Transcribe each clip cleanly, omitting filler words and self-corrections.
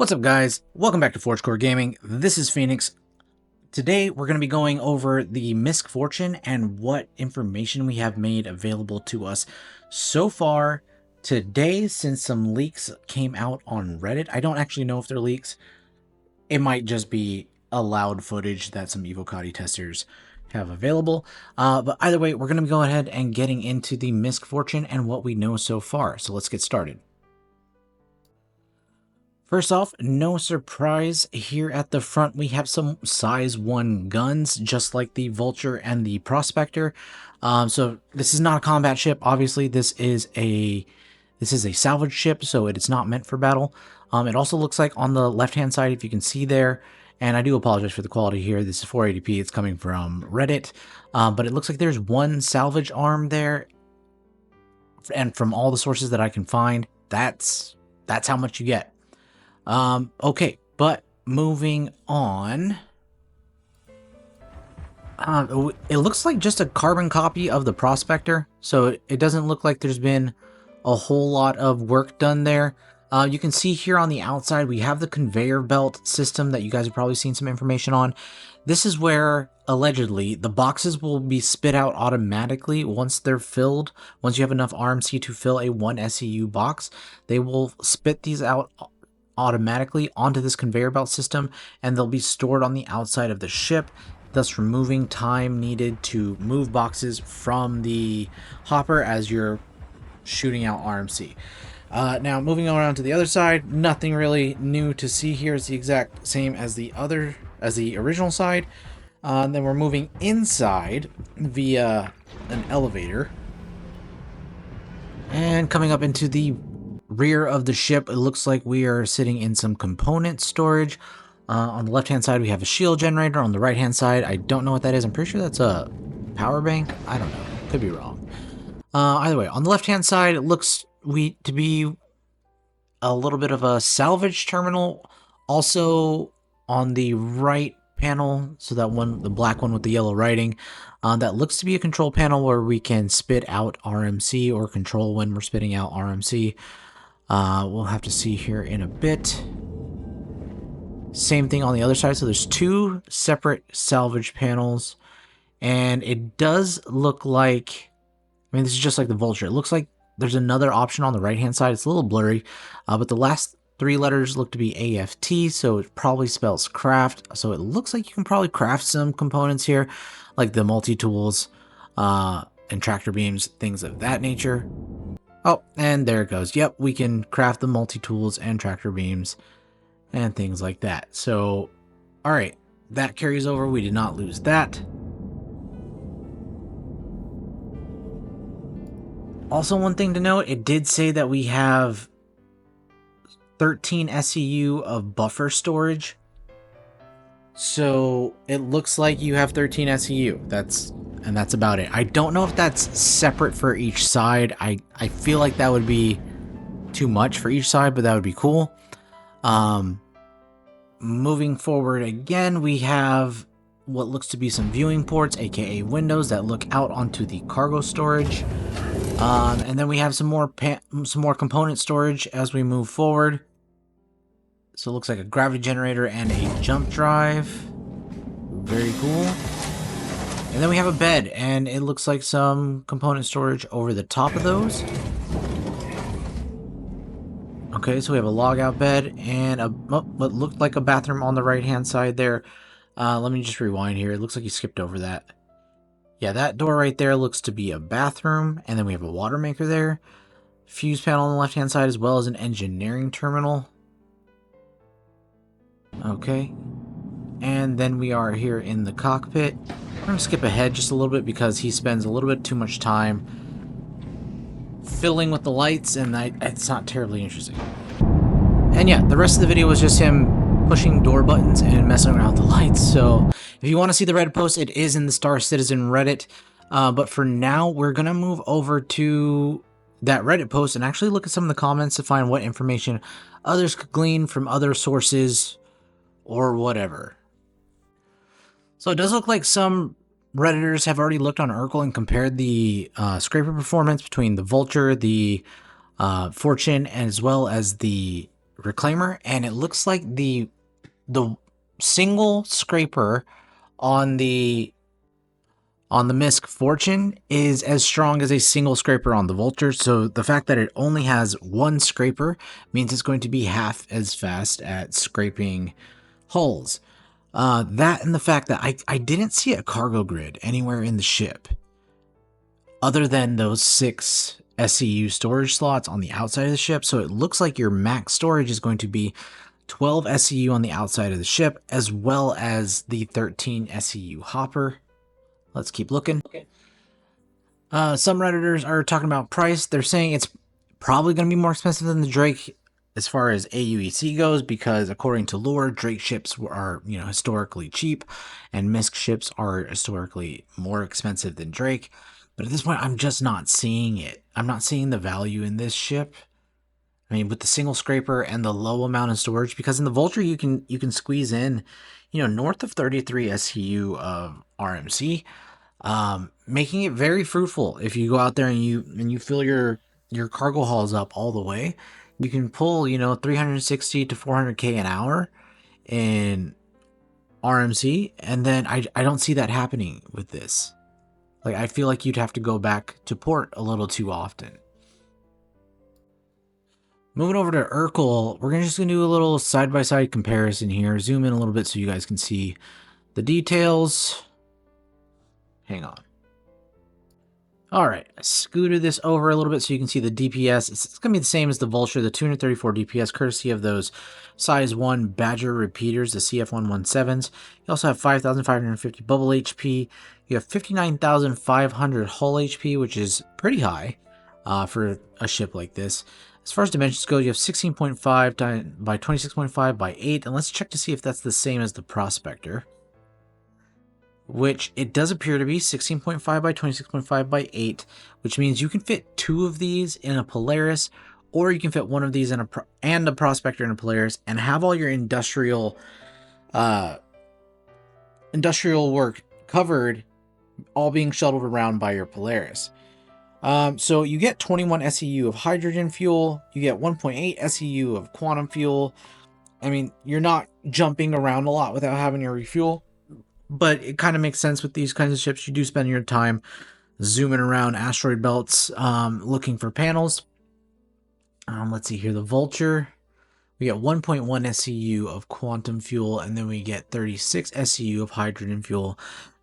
What's up, guys? Welcome back to ForgeCore Gaming. This is Phoenix. Today we're going to be going over the MISC fortune and what information we have made available to us so far today, since some leaks came out on Reddit. I don't actually know if they're leaks. It might just be allowed footage that some Evocati testers have available. But either way, we're going to go ahead and getting into the MISC fortune and what we know so far. So let's get started. First off, no surprise, here at the front we have some size 1 guns, just like the Vulture and the Prospector. So this is not a combat ship. Obviously, this is a salvage ship, so it is not meant for battle. It also looks like on the left-hand side, if you can see there, and I do apologize for the quality here. This is 480p. It's coming from Reddit, but it looks like there's one salvage arm there, and from all the sources that I can find, that's how much you get. Okay, but moving on. It looks like just a carbon copy of the Prospector, so it doesn't look like there's been a whole lot of work done there. You can see here on the outside, we have the conveyor belt system that you guys have probably seen some information on. This is where, allegedly, the boxes will be spit out automatically once they're filled. Once you have enough RMC to fill a 1 SEU box, they will spit these out automatically onto this conveyor belt system, and they'll be stored on the outside of the ship, thus removing time needed to move boxes from the hopper as you're shooting out RMC. Now moving around to the other side, nothing really new to see here. It's the exact same as the original side. Then we're moving inside via an elevator and coming up into the rear of the ship. It looks like we are sitting in some component storage. On the left hand side we have a shield generator. On the right hand side, I don't know what that is. I'm pretty sure that's a power bank. I don't know, could be wrong. Either way, on the left hand side, it looks to be a little bit of a salvage terminal. Also on the right panel, so that one, the black one with the yellow writing, that looks to be a control panel where we can spit out RMC or control when we're spitting out RMC. We'll have to see here in a bit. Same thing on the other side. So there's two separate salvage panels, and it does look like, I mean, this is just like the Vulture. It looks like there's another option on the right hand side. It's a little blurry, but the last 3 letters look to be AFT, so it probably spells craft. So it looks like you can probably craft some components here, like the multi-tools and tractor beams, things of that nature. Oh, and there it goes. Yep, we can craft the multi-tools and tractor beams and things like that. So, alright, that carries over. We did not lose that. Also, one thing to note, it did say that we have 13 SEU of buffer storage. So, it looks like you have 13 SEU. That's about it. I don't know if that's separate for each side. I feel like that would be too much for each side, but that would be cool. Moving forward again, we have what looks to be some viewing ports, aka windows, that look out onto the cargo storage. And then we have some more component storage as we move forward. So it looks like a gravity generator and a jump drive. Very cool. And then we have a bed, and it looks like some component storage over the top of those. Okay, so we have a logout bed and what looked like a bathroom on the right-hand side there. Let me just rewind here. It looks like you skipped over that. Yeah, that door right there looks to be a bathroom, and then we have a water maker there. Fuse panel on the left-hand side, as well as an engineering terminal. Okay. And then we are here in the cockpit. We're going to skip ahead just a little bit because he spends a little bit too much time fiddling with the lights, and it's not terribly interesting. And yeah, the rest of the video was just him pushing door buttons and messing around with the lights. So if you want to see the Reddit post, it is in the Star Citizen Reddit. But for now, we're going to move over to that Reddit post and actually look at some of the comments to find what information others could glean from other sources or whatever. So it does look like some Redditors have already looked on Urkel and compared the scraper performance between the Vulture, the Fortune, as well as the reclaimer, and it looks like the single scraper on the MISC Fortune is as strong as a single scraper on the Vulture, so the fact that it only has one scraper means it's going to be half as fast at scraping hulls. That and the fact that I didn't see a cargo grid anywhere in the ship other than those 6 SCU storage slots on the outside of the ship, so it looks like your max storage is going to be 12 SCU on the outside of the ship, as well as the 13 SCU hopper. Let's keep looking. Some Redditors are talking about price. They're saying it's probably going to be more expensive than the Drake as far as AUEC goes, because according to lore, Drake ships are, historically cheap, and MISC ships are historically more expensive than Drake. But at this point, I'm just not seeing it. I'm not seeing the value in this ship. I mean, with the single scraper and the low amount of storage, because in the Vulture you can squeeze in, north of 33 SCU of RMC, making it very fruitful. If you go out there and you fill your cargo hauls up all the way, you can pull 360 to 400k an hour in RMC, and then I don't see that happening with this. Like, I feel like you'd have to go back to port a little too often. Moving over to Urkel, we're just going to do a little side-by-side comparison here. Zoom in a little bit so you guys can see the details. Hang on. Alright, I scooted this over a little bit so you can see the DPS. It's going to be the same as the Vulture, the 234 DPS, courtesy of those size 1 Badger repeaters, the CF117s. You also have 5,550 bubble HP. You have 59,500 hull HP, which is pretty high for a ship like this. As far as dimensions go, you have 16.5 by 26.5 by 8, and let's check to see if that's the same as the Prospector, which it does appear to be 16.5 by 26.5 by 8, which means you can fit 2 of these in a Polaris, or you can fit 1 of these in a Prospector in a Polaris, and have all your industrial work covered, all being shuttled around by your Polaris. So you get 21 SCU of hydrogen fuel, you get 1.8 SCU of quantum fuel. I mean, you're not jumping around a lot without having your refuel, but it kind of makes sense with these kinds of ships. You do spend your time zooming around asteroid belts, looking for panels. Let's see here, the Vulture, we get 1.1 SCU of quantum fuel, and then we get 36 SCU of hydrogen fuel,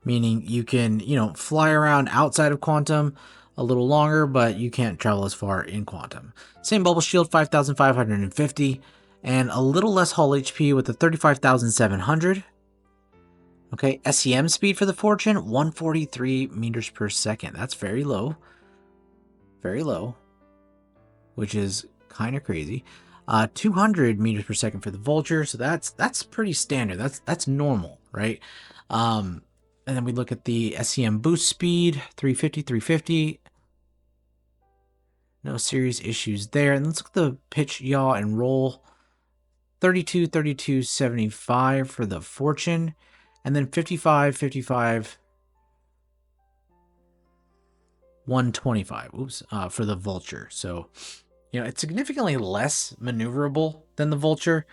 meaning you can, fly around outside of quantum a little longer, but you can't travel as far in quantum. Same bubble shield, 5,550, and a little less hull HP with the 35,700. Okay, SEM speed for the Fortune, 143 meters per second. That's very low. Very low. Which is kind of crazy. 200 meters per second for the Vulture, so that's pretty standard. That's normal, right? And then we look at the SEM boost speed, 350. No serious issues there. And let's look at the pitch, yaw, and roll. 32, 75 for the Fortune. And then 55, 125. Oops, for the Vulture. So, it's significantly less maneuverable than the Vulture,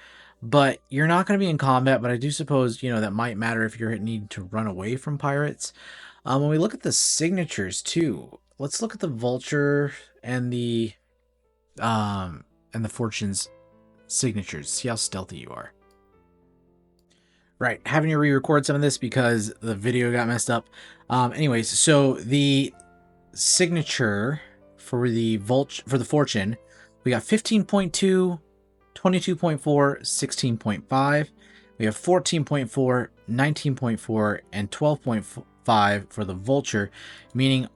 but you're not going to be in combat. But I do suppose, that might matter if you're needing to run away from pirates. When we look at the signatures too, let's look at the Vulture and the Fortune's signatures. See how stealthy you are. Right, having to re-record some of this because the video got messed up. Anyways, so the signature for the Fortune, we got 15.2, 22.4, 16.5. We have 14.4, 19.4, and 12.5 for the Vulture, meaning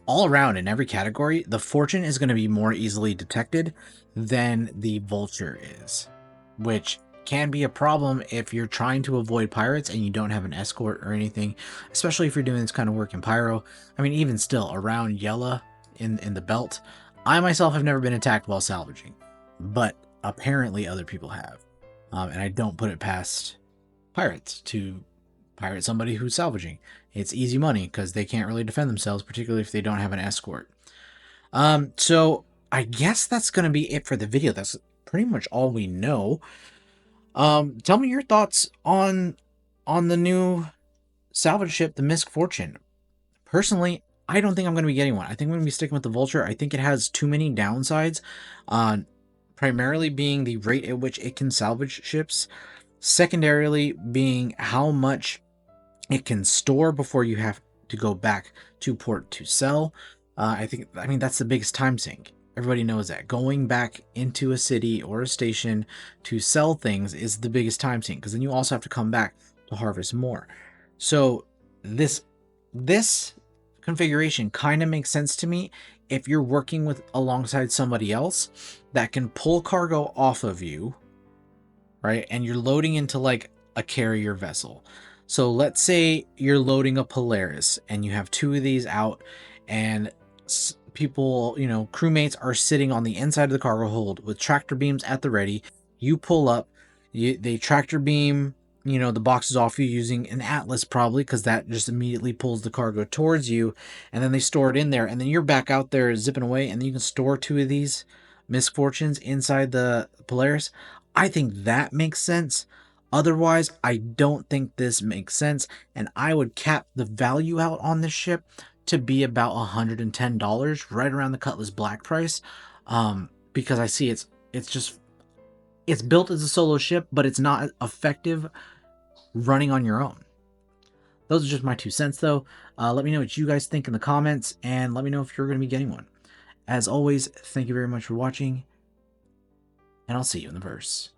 all around in every category, the Fortune is going to be more easily detected than the Vulture is, which can be a problem if you're trying to avoid pirates and you don't have an escort or anything, especially if you're doing this kind of work in Pyro. I mean, even still, around Yella in the belt, I myself have never been attacked while salvaging, but apparently other people have. And I don't put it past pirates to pirate somebody who's salvaging. It's easy money because they can't really defend themselves, particularly if they don't have an escort. So I guess that's going to be it for the video. That's pretty much all we know. Tell me your thoughts on the new salvage ship, the MISC Fortune. Personally, I don't think I'm going to be getting one. I think I'm going to be sticking with the Vulture. I think it has too many downsides, primarily being the rate at which it can salvage ships, secondarily being how much it can store before you have to go back to port to sell. I mean, that's the biggest time sink. Everybody knows that. Going back into a city or a station to sell things is the biggest time sink, because then you also have to come back to harvest more. So this configuration kind of makes sense to me if you're working with alongside somebody else that can pull cargo off of you, right? And you're loading into like a carrier vessel. So let's say you're loading a Polaris and you have two of these out, and people, you know, crewmates are sitting on the inside of the cargo hold with tractor beams at the ready. You pull up, they tractor beam, you know, the boxes off you using an Atlas, probably, because that just immediately pulls the cargo towards you, and then they store it in there, and then you're back out there zipping away, and then you can store two of these MISC Fortunes inside the Polaris. I think that makes sense. Otherwise, I don't think this makes sense, and I would cap the value out on this ship to be about $110, right around the Cutlass Black price, because I see it's built as a solo ship, but it's not effective running on your own. Those are just my 2 cents, though. Let me know what you guys think in the comments, and let me know if you're going to be getting one. As always, thank you very much for watching, and I'll see you in the verse.